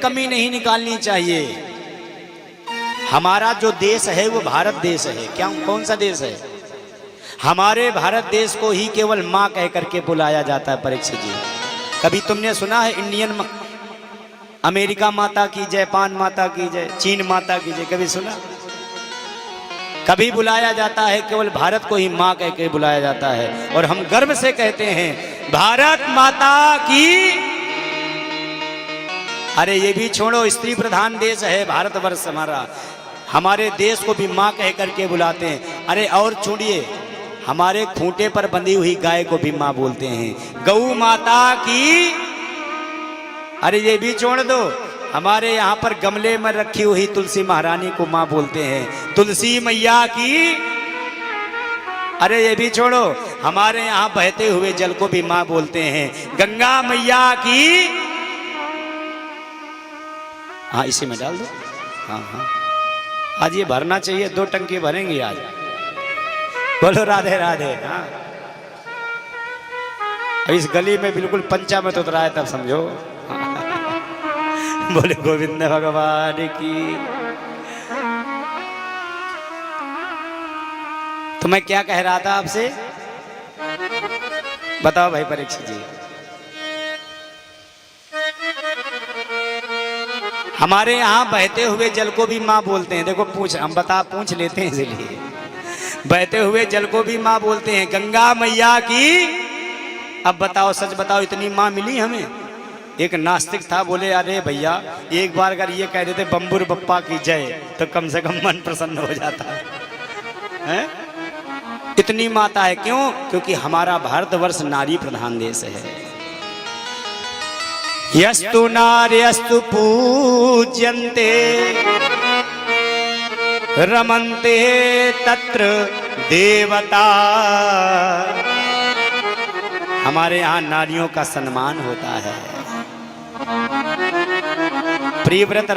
कमी नहीं निकालनी चाहिए। हमारा जो देश है वो भारत देश है। क्या कौन सा देश है? हमारे भारत देश को ही केवल माँ कह करके बुलाया जाता है। परीक्षित जी, कभी तुमने सुना है इंडियन अमेरिका माता की, जापान माता की जय, चीन माता की जय? कभी सुना? कभी बुलाया जाता है केवल भारत को ही माँ कह के बुलाया जाता है। और हम गर्व से कहते हैं भारत माता की। अरे ये भी छोड़ो, स्त्री प्रधान देश है भारतवर्ष हमारा, हमारे देश को भी माँ कह करके बुलाते हैं। अरे और छोड़िए, हमारे खूंटे पर बंधी हुई गाय को भी माँ बोलते हैं, गौ माता की। अरे ये भी छोड़ दो, हमारे यहाँ पर गमले में रखी हुई तुलसी महारानी को माँ बोलते हैं, तुलसी मैया की। अरे ये भी छोड़ो, हमारे यहाँ बहते हुए जल को भी माँ बोलते हैं, गंगा मैया की। हाँ इसी में डाल दो। हाँ हाँ, आज ये भरना चाहिए, 2 टंकी भरेंगे आज। बोलो राधे राधे। हाँ, इस गली में बिल्कुल पंचामृत उतरा है, तब समझो। बोले गोविंद भगवान की। तो मैं क्या कह रहा था आपसे, बताओ भाई परीक्षित जी। हमारे यहाँ बहते हुए जल को भी माँ बोलते हैं। देखो हम पूछ लेते हैं, इसलिए बहते हुए जल को भी माँ बोलते हैं, गंगा मैया की। अब बताओ, सच बताओ, इतनी माँ मिली हमें? एक नास्तिक था, बोले अरे भैया एक बार अगर ये कह देते बम्बुर बप्पा की जय तो कम से कम मन प्रसन्न हो जाता है। इतनी माता है, क्यों? क्योंकि हमारा भारतवर्ष नारी प्रधान देश है। यस्तु नार्यस्तु पूज्यन्ते रमन्ते तत्र देवता। हमारे यहाँ नारियों का सम्मान होता है। प्रियव्रत